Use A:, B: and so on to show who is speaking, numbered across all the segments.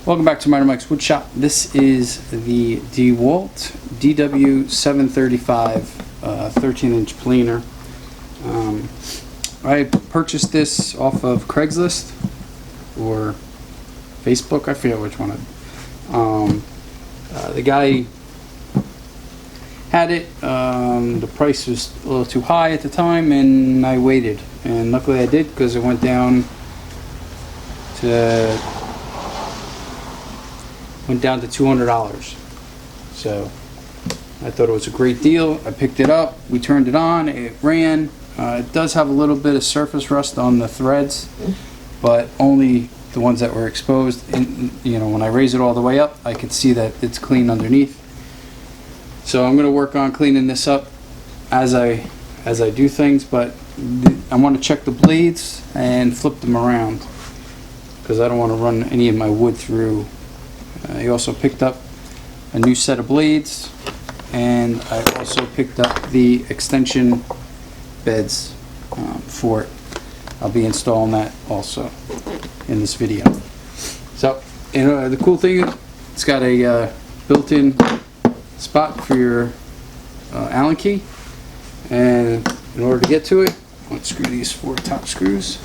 A: Welcome back to Minor Mike's Woodshop. This is the Dewalt DW735 13-inch planer. I purchased this off of Craigslist or Facebook. I forget which one. The guy had it. The price was a little too high at the time, and I waited. And luckily I did, because it went down to $200. So I thought it was a great deal. I picked it up, we turned it on, it ran. It does have a little bit of surface rust on the threads, but only the ones that were exposed. And when I raise it all the way up, I can see that it's clean underneath. So I'm going to work on cleaning this up as I do things, but I want to check the blades and flip them around, because I don't want to run any of my wood through. I also picked up a new set of blades, and I also picked up the extension beds for it. I'll be installing that also in this video. So, the cool thing, it's got a built-in spot for your Allen key, and in order to get to it, let's screw these 4 top screws.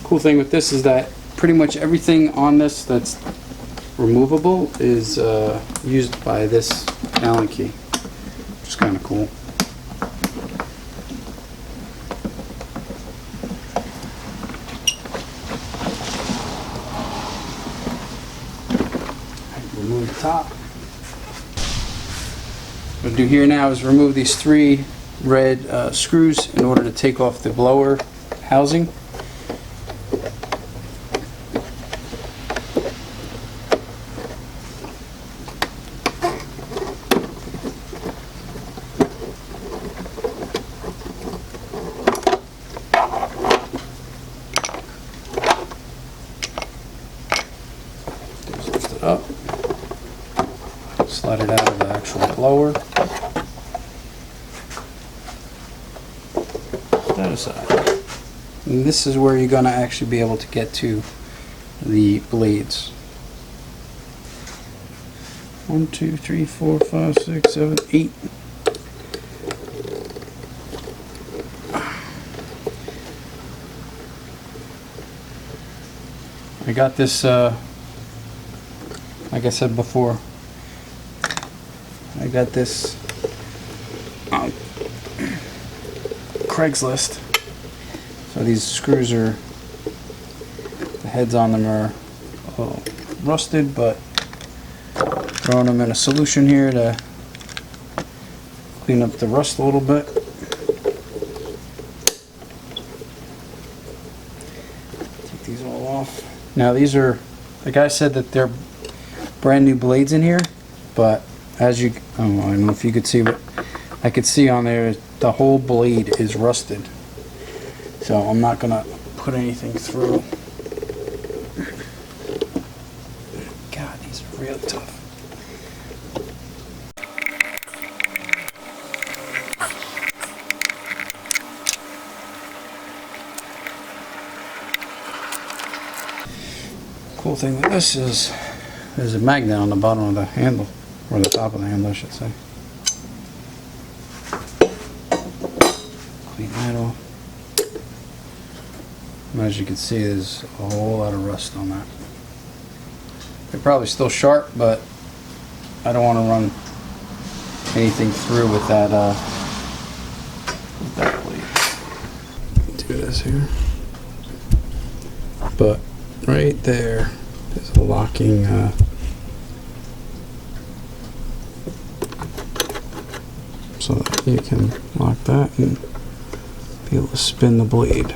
A: Cool thing with this is that pretty much everything on this that's removable is used by this Allen key, which is kind of cool. Remove the top. What I'll do here now is remove these 3 red screws in order to take off the blower housing. Lift it up, slide it out of the actual blower, put that aside. And this is where you're going to actually be able to get to the blades. 1, 2, 3, 4, 5, 6, 7, 8. I got this, like I said before, I got this on Craigslist. So these screws are, the heads on them are a little rusted, but throwing them in a solution here to clean up the rust a little bit. Take these all off. Now these are, the guy said that they're brand new blades in here, but as you, I don't know if you could see, but I could see on there the whole blade is rusted. So I'm not gonna put anything through. God, these are really tough. Cool thing with this is there's a magnet on the bottom of the handle, or the top of the handle I should say. Clean that off. And as you can see, there's a whole lot of rust on that. They're probably still sharp, but I don't want to run anything through with that blade. Do this here. But right there is a locking so that you can lock that and be able to spin the blade.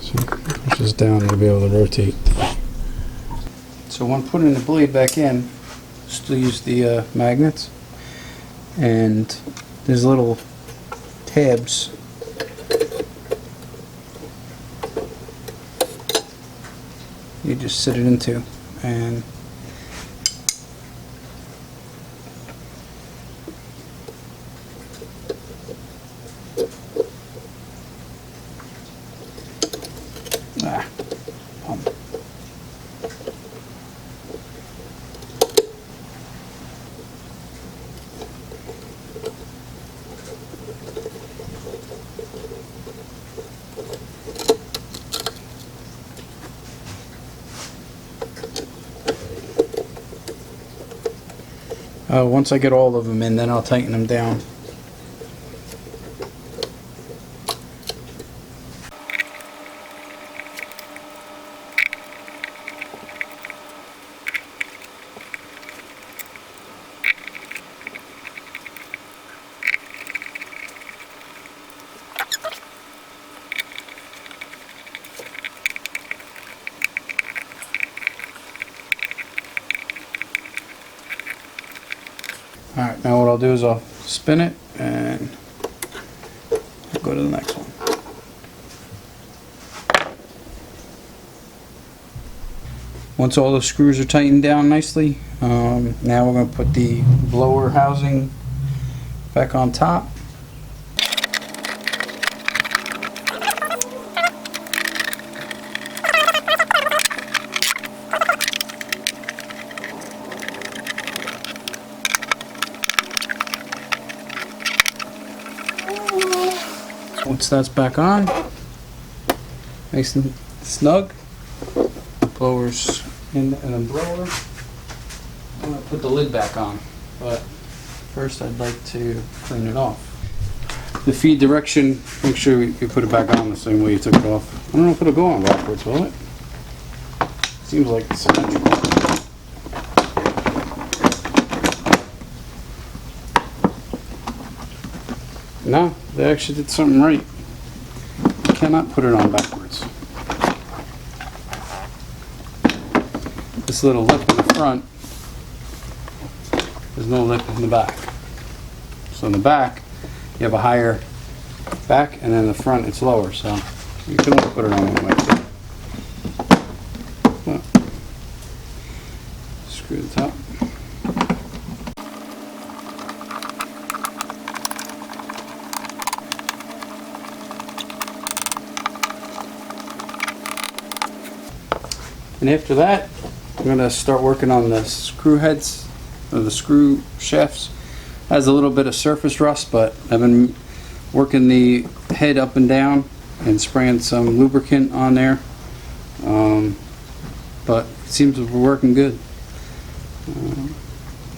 A: So push this down, you'll be able to rotate. So when putting the blade back in, still use the magnets. and there's little tabs. You just sit it into, and once I get all of them in, then I'll tighten them down. Alright, now what I'll do is I'll spin it and go to the next one. Once all the screws are tightened down nicely, now we're going to put the blower housing back on top. Once that's back on, nice and snug, blower's in the blower. I'm going to put the lid back on, but first I'd like to clean it off. The feed direction, make sure you put it back on the same way you took it off. I don't know if it'll go on backwards, will it? Seems like it's symmetrical. No, they actually did something right. You cannot put it on backwards. This little lip in the front, there's no lip in the back. So in the back, you have a higher back, and then in the front it's lower, so you can only put it on one way. Well, screw the top. And after that, I'm going to start working on the screw heads, or the screw shafts. Has a little bit of surface rust, but I've been working the head up and down and spraying some lubricant on there. But it seems to be working good.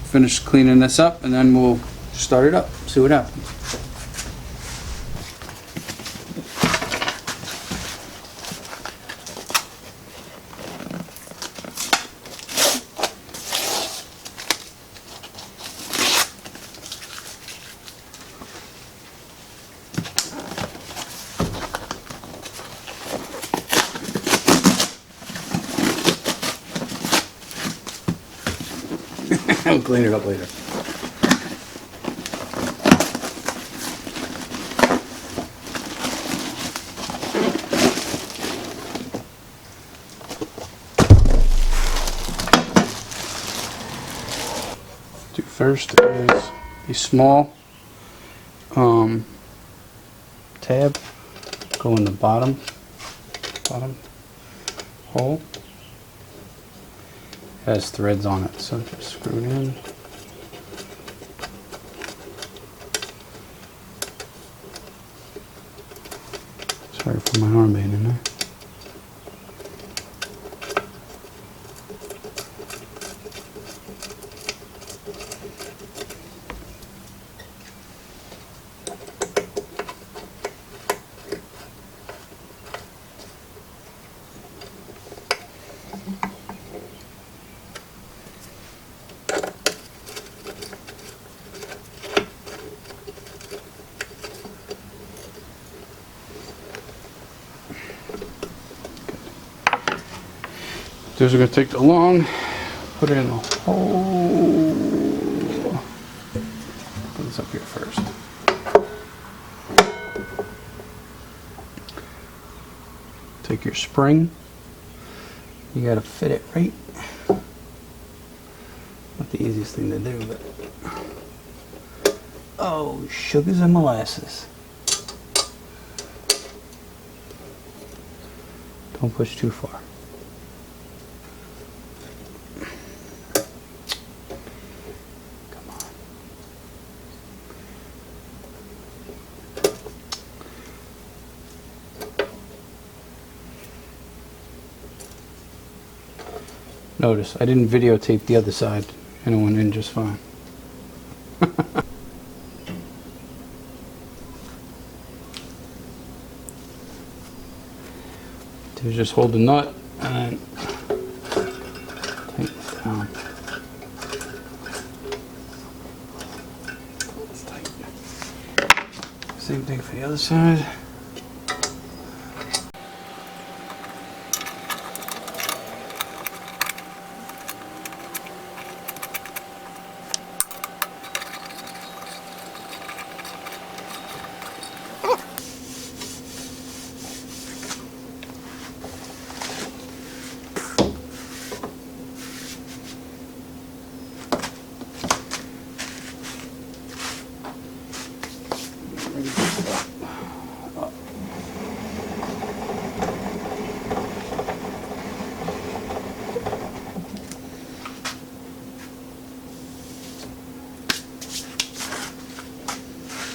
A: Finish cleaning this up, and then we'll start it up, see what happens. I'll clean it up later. Do first is a small tab. Go in the bottom hole. Has threads on it, so just screw it in. Sorry for my arm being in there. Those are going to take the long, put it in a hole. Put this up here first. Take your spring. You gotta fit it right. Not the easiest thing to do, but oh, sugars and molasses. Don't push too far. Come on. Notice, I didn't videotape the other side, and it went in just fine. To just hold the nut and tighten it down. It's tight. Same thing for the other side.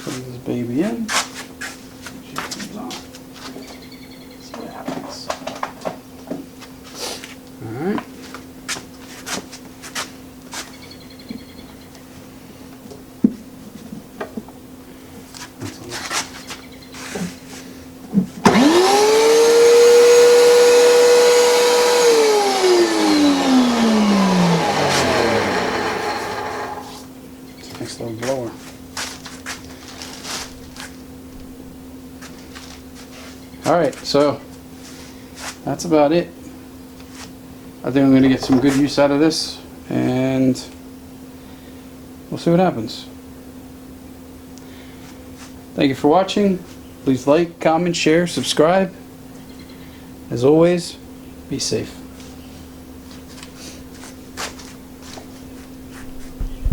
A: Put this baby in. She comes on. See what happens. Alright. That's on this. It's a nice little blower. Alright, so that's about it. I think I'm going to get some good use out of this, and we'll see what happens. Thank you for watching. Please like, comment, share, subscribe. As always, be safe.